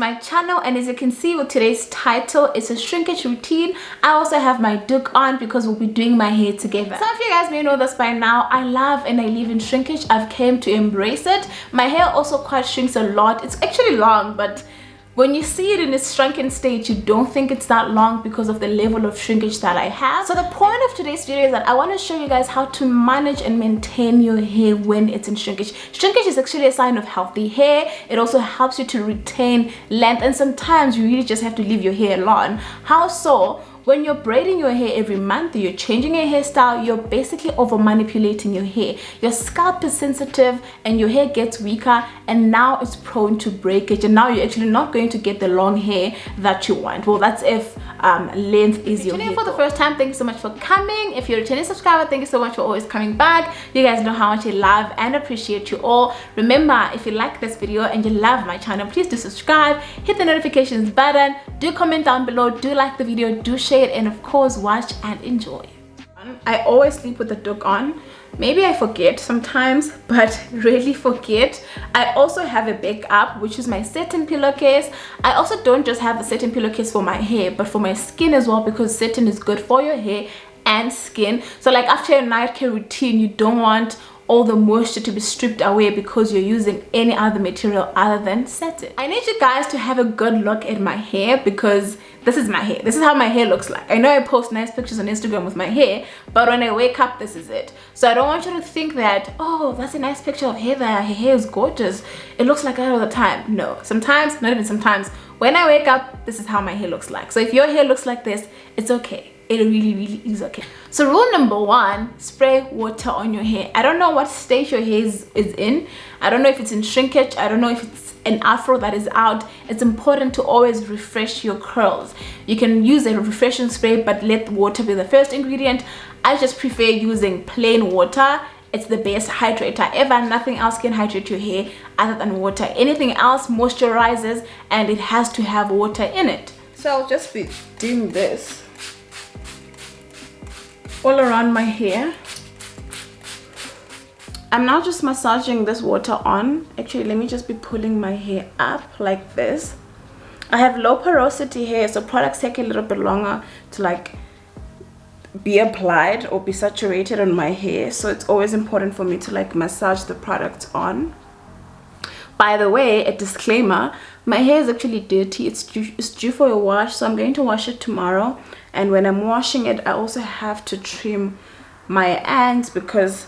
my channel, and as you can see with today's title, it's a shrinkage routine. I also have my duke on because we'll be doing my hair together. Some of you guys may know this by now. I love and I live in shrinkage. I've came to embrace it. My hair also quite shrinks a lot. It's actually long, but when you see it in its shrunken state, you don't think it's that long because of the level of shrinkage that I have. So the point of today's video is that I want to show you guys how to manage and maintain your hair when it's in shrinkage. Shrinkage is actually a sign of healthy hair. It also helps you to retain length, and sometimes you really just have to leave your hair long. How so? When you're braiding your hair every month, you're changing your hairstyle, you're basically over manipulating your hair. Your scalp is sensitive and your hair gets weaker, and now it's prone to breakage, and now you're actually not going to get the long hair that you want. Well, that's if length is your hair. For the first time, thank you so much for coming. If you're a returning subscriber, thank you so much for always coming back. You guys know how much I love and appreciate you all. Remember, if you like this video and you love my channel, please do subscribe, hit the notifications button, do comment down below, do like the video, do share it, and of course watch and enjoy. I always sleep with the duke on. Maybe I forget sometimes, but rarely forget. I also have a backup, which is my satin pillowcase. I also don't just have a satin pillowcase for my hair, but for my skin as well, because satin is good for your hair and skin. So like after a night care routine, you don't want all the moisture to be stripped away because you're using any other material other than satin. I need you guys to have a good look at my hair, because this is my hair. This is how my hair looks like. I know I post nice pictures on Instagram with my hair, but when I wake up, this is it. So I don't want you to think that, oh, that's a nice picture of Hair-ther. Her hair is gorgeous. It looks like that all the time. No, sometimes, not even sometimes, when I wake up, this is how my hair looks like. So if your hair looks like this, it's okay. It really is okay. So rule number one, spray water on your hair. I don't know what stage your hair is in. I don't know if it's in shrinkage. I don't know if it's an afro that is out. It's important to always refresh your curls. You can use a refreshing spray, but let water be the first ingredient. I just prefer using plain water. It's the best hydrator ever. Nothing else can hydrate your hair other than water. Anything else moisturizes, and it has to have water in it. So I'll just be doing this all around my hair. I'm now just massaging this water on. Actually, let me just be pulling my hair up like this. I have low porosity hair, so products take a little bit longer to like be applied or be saturated on my hair, so it's always important for me to like massage the product on. By the way, a disclaimer, my hair is actually dirty. It's due for a wash, so I'm going to wash it tomorrow. And when I'm washing it, I also have to trim my ends, because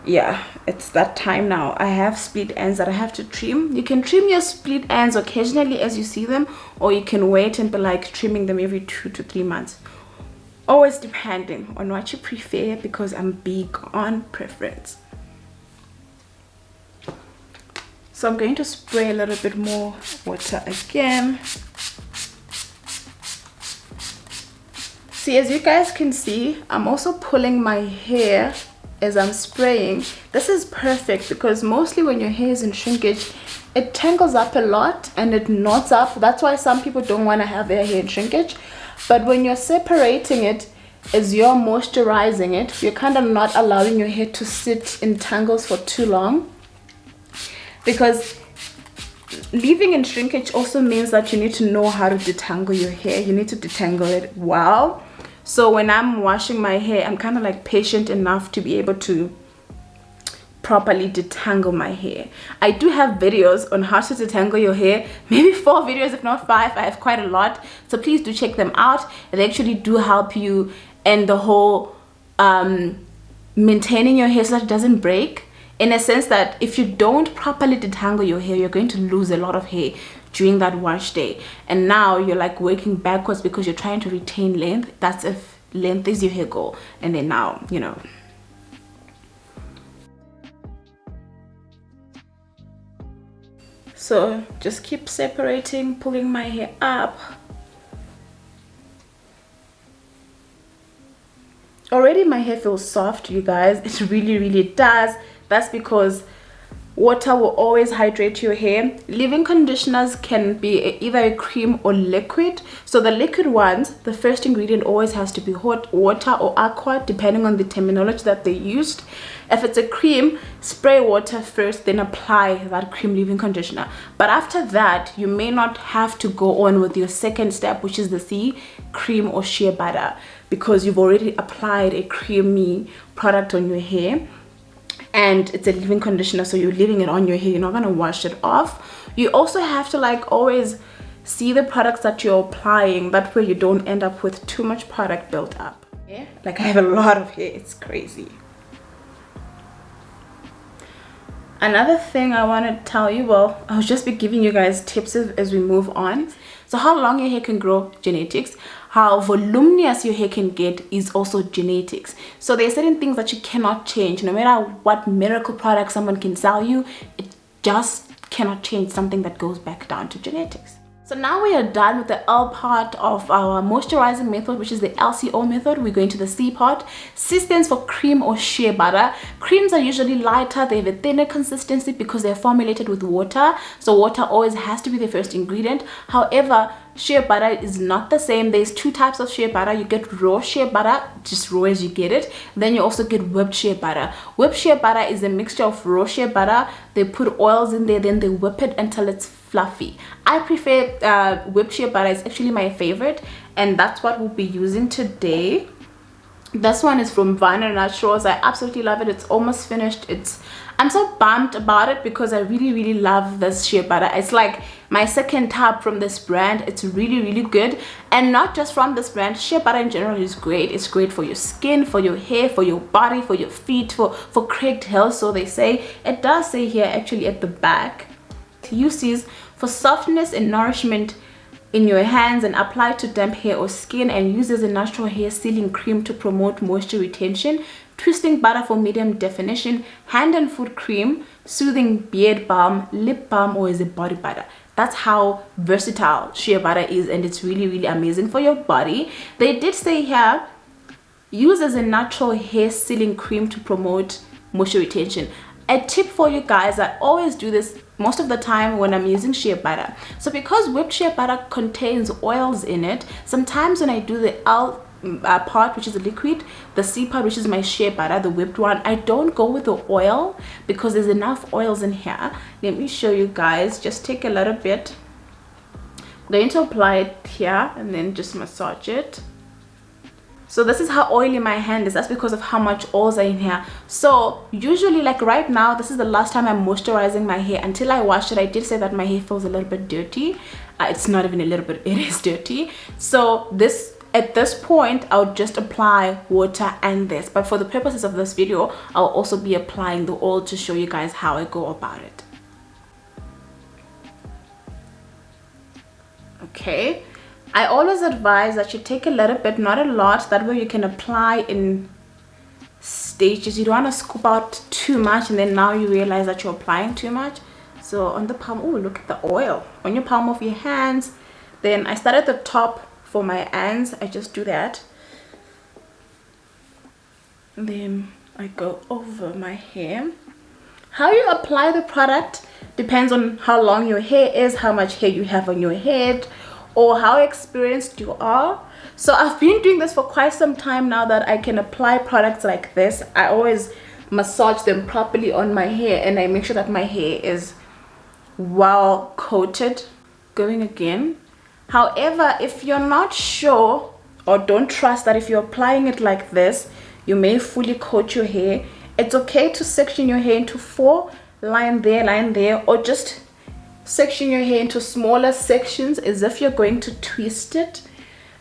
yeah, it's that time now. I have split ends that I have to trim. You can trim your split ends occasionally as you see them, or you can wait and be like trimming them every 2 to 3 months. Always depending on what you prefer, because I'm big on preference. So I'm going to spray a little bit more water again. See, as you guys can see, I'm also pulling my hair as I'm spraying. This is perfect because mostly when your hair is in shrinkage, it tangles up a lot and it knots up. That's why some people don't want to have their hair in shrinkage. But when you're separating it, as you're moisturizing it, you're kind of not allowing your hair to sit in tangles for too long. Because leaving in shrinkage also means that you need to know how to detangle your hair. You need to detangle it well. So when I'm washing my hair, I'm kind of like patient enough to be able to properly detangle my hair. I do have videos on how to detangle your hair, maybe 4 videos if not 5. I have quite a lot, so please do check them out. They actually do help you in the whole maintaining your hair so that it doesn't break, in a sense that if you don't properly detangle your hair, you're going to lose a lot of hair during that wash day, and now you're like working backwards because you're trying to retain length. That's if length is your hair goal, and then now, you know. So just keep separating, pulling my hair up. Already my hair feels soft, you guys. It really does. That's because Water will always hydrate your hair. Leave-in conditioners can be either a cream or liquid. So the liquid ones, the first ingredient always has to be hot water or aqua, depending on the terminology that they used. If it's a cream, spray water first, then apply that cream leave-in conditioner. But after that, you may not have to go on with your second step, which is the C, cream or shea butter, because you've already applied a creamy product on your hair. And it's a leave-in conditioner, so you're leaving it on your hair, you're not going to wash it off. You also have to like always see the products that you're applying, that way you don't end up with too much product built up. Yeah, like I have a lot of hair, it's crazy. Another thing I want to tell you, well, I'll just be giving you guys tips as we move on. So how long your hair can grow, genetics. How voluminous your hair can get is also genetics. So there are certain things that you cannot change. No matter what miracle product someone can sell you, it just cannot change something that goes back down to genetics. So now we are done with the L part of our moisturizing method, which is the LCO method. We're going to the C part. C stands for cream or shea butter. Creams are usually lighter, they have a thinner consistency because they're formulated with water. So water always has to be the first ingredient. However, shea butter is not the same. There's two types of shea butter. You get raw shea butter, just raw as you get it. Then you also get whipped shea butter. Whipped shea butter is a mixture of raw shea butter. They put oils in there, then they whip it until it's fluffy. I prefer whipped shea butter. It's actually my favorite, and that's what we'll be using today. This one is from Viner Naturals. I absolutely love it. It's almost finished. I'm so bummed about it because I really love this shea butter. It's like my second tub from this brand. It's really good, and not just from this brand. Shea butter in general is great. It's great for your skin, for your hair, for your body, for your feet, for correct health, so they say. It does say here actually at the back, uses for softness and nourishment in your hands, and apply to damp hair or skin, and uses a natural hair sealing cream to promote moisture retention. Twisting butter for medium definition. Hand and foot cream, soothing beard balm, lip balm, or is a body butter. That's how versatile shea butter is, and it's really amazing for your body. They did say here, uses a natural hair sealing cream to promote moisture retention. A tip for you guys, I always do this most of the time when I'm using shea butter. So because whipped shea butter contains oils in it, sometimes when I do the L part, which is the liquid, the C part, which is my shea butter, the whipped one, I don't go with the oil because there's enough oils in here. Let me show you guys. Just take a little bit. I'm going to apply it here and then just massage it. So this is how oily my hand is. That's because of how much oils are in here. So usually, like right now, this is the last time I'm moisturizing my hair. Until I wash it, I did say that my hair feels a little bit dirty. It's not even a little bit, it is dirty. So at this point, I'll just apply water and this. But for the purposes of this video, I'll also be applying the oil to show you guys how I go about it. Okay. I always advise that you take a little bit, not a lot, that way you can apply in stages. You don't want to scoop out too much and then now you realize that you're applying too much. So on the palm, oh, look at the oil on your palm of your hands. Then I start at the top for my hands. I just do that, and then I go over my hair. How you apply the product depends on how long your hair is, how much hair you have on your head, or how experienced you are. So I've been doing this for quite some time now that I can apply products like this. I always massage them properly on my hair, and I make sure that my hair is well coated. Going again. However, if you're not sure or don't trust that if you're applying it like this, you may fully coat your hair, it's okay to section your hair into 4, line there, or just section your hair into smaller sections as if you're going to twist it,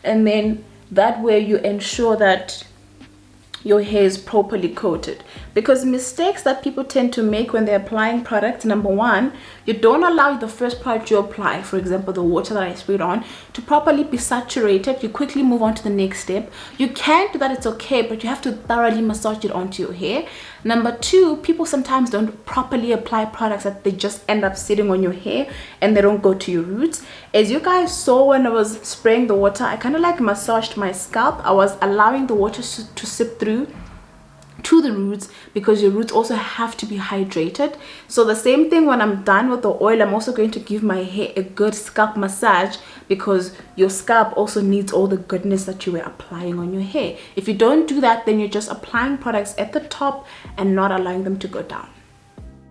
and then that way you ensure that your hair is properly coated. Because mistakes that people tend to make when they're applying products, number one, you don't allow the first product you apply, for example the water that I sprayed on, to properly be saturated. You quickly move on to the next step. You can do that, it's okay, but you have to thoroughly massage it onto your hair. Number two, people sometimes don't properly apply products, that they just end up sitting on your hair and they don't go to your roots. As you guys saw when I was spraying the water, I kind of like massaged my scalp. I was allowing the water to sip through to the roots, because your roots also have to be hydrated. So the same thing, when I'm done with the oil, I'm also going to give my hair a good scalp massage, because your scalp also needs all the goodness that you were applying on your hair. If you don't do that, then you're just applying products at the top and not allowing them to go down.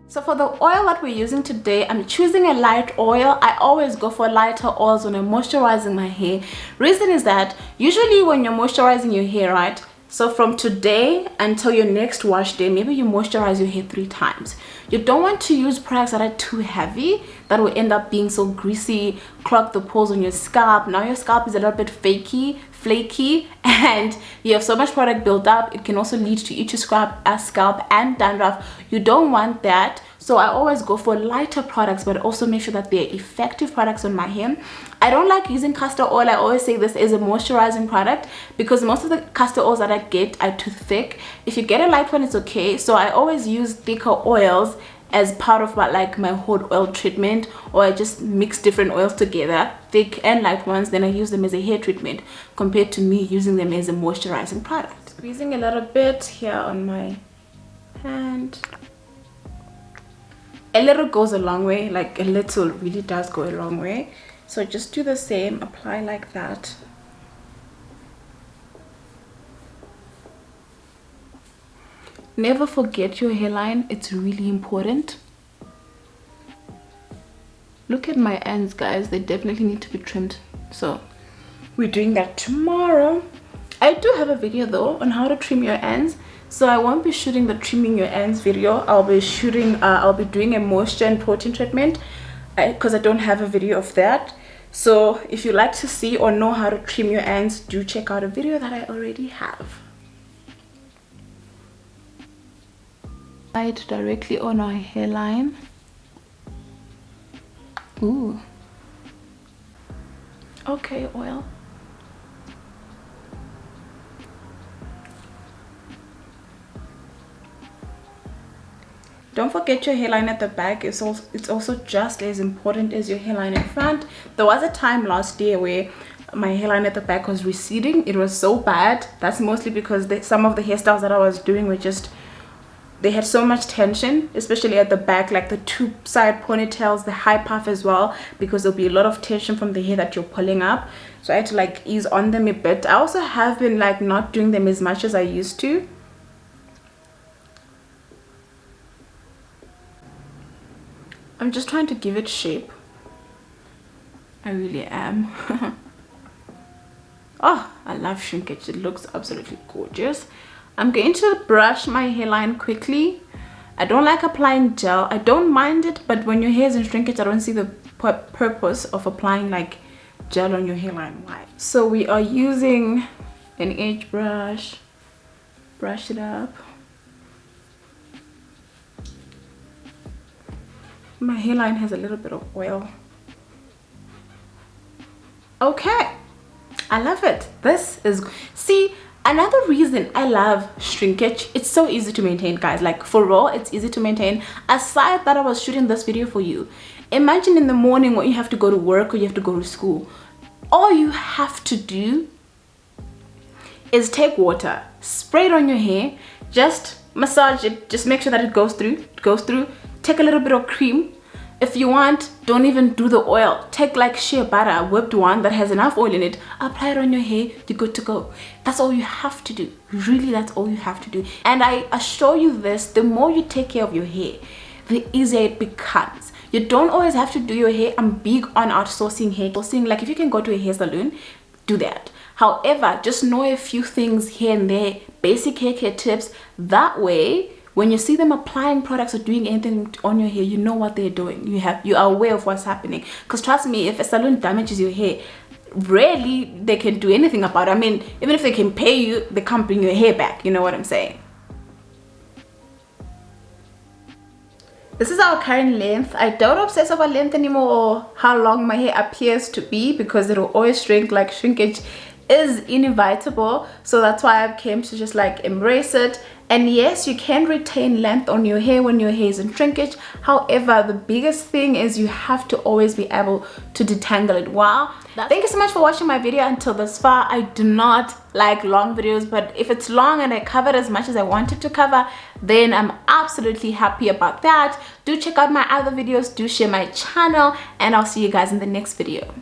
So for the oil that we're using today, I'm choosing a light oil. I always go for lighter oils when I'm moisturizing my hair. Reason is that usually when you're moisturizing your hair, right, so from today until your next wash day, maybe you moisturize your hair 3 times. You don't want to use products that are too heavy, that will end up being so greasy, clog the pores on your scalp. Now your scalp is a little bit flaky, and you have so much product built up, it can also lead to itchy scalp and dandruff. You don't want that. So I always go for lighter products, but also make sure that they're effective products on my hair. I don't like using castor oil. I always say this is a moisturizing product, because most of the castor oils that I get are too thick. If you get a light one, it's okay. So I always use thicker oils as part of my whole oil treatment, or I just mix different oils together, thick and light ones, then I use them as a hair treatment, compared to me using them as a moisturizing product. Squeezing a little bit here on my hand. A little goes a long way, like a little really does go a long way. So just do the same, apply like that. Never forget your hairline, it's really important. Look at my ends, guys, they definitely need to be trimmed. So we're doing that tomorrow. I do have a video though on how to trim your ends, so I won't be shooting the trimming your ends video. I'll be doing a moisture and protein treatment, because I don't have a video of that. So if you like to see or know how to trim your ends, do check out a video that I already have. Apply it directly on our hairline. Ooh. Okay, oil. Don't forget your hairline at the back. It's also just as important as your hairline in front. There was a time last year where my hairline at the back was receding. It was so bad. That's mostly because some of the hairstyles that I was doing were just, they had so much tension, especially at the back, like the 2 side ponytails, the high puff as well, because there'll be a lot of tension from the hair that you're pulling up. So I had to ease on them a bit. I also have been not doing them as much as I used to. I'm just trying to give it shape. I really am. Oh, I love shrinkage. It looks absolutely gorgeous. I'm going to brush my hairline quickly. I don't like applying gel. I don't mind it, but when your hair is in shrinkage, I don't see the purpose of applying gel on your hairline. Why? So we are using an edge brush. Brush it up. My hairline has a little bit of oil. Okay, I love it. This is, see, another reason I love shrinkage, it's so easy to maintain, guys. For real, it's easy to maintain. Aside that I was shooting this video for you, imagine in the morning when you have to go to work or you have to go to school, all you have to do is take water, spray it on your hair, just massage it, just make sure that it goes through. Take a little bit of cream. If you want, don't even do the oil. Take shea butter, a whipped one that has enough oil in it, apply it on your hair, you're good to go. That's all you have to do. Really, that's all you have to do. And I assure you this, the more you take care of your hair, the easier it becomes. You don't always have to do your hair. I'm big on outsourcing hair. If you can go to a hair salon, do that. However, just know a few things here and there, basic hair care tips. That way, when you see them applying products or doing anything on your hair, you know what they're doing. You are aware of what's happening. Because trust me, if a salon damages your hair, rarely they can do anything about it. I mean, even if they can pay you, they can't bring your hair back. You know what I'm saying? This is our current length. I don't obsess over length anymore or how long my hair appears to be, because it'll always shrink. Shrinkage is inevitable, so that's why I've came to just like embrace it. And yes, you can retain length on your hair when your hair is in shrinkage. However, the biggest thing is you have to always be able to detangle it. Wow. Thank you so much for watching my video until this far. I do not like long videos, but if it's long and I covered as much as I wanted to cover, then I'm absolutely happy about that. Do check out my other videos, do share my channel, and I'll see you guys in the next video.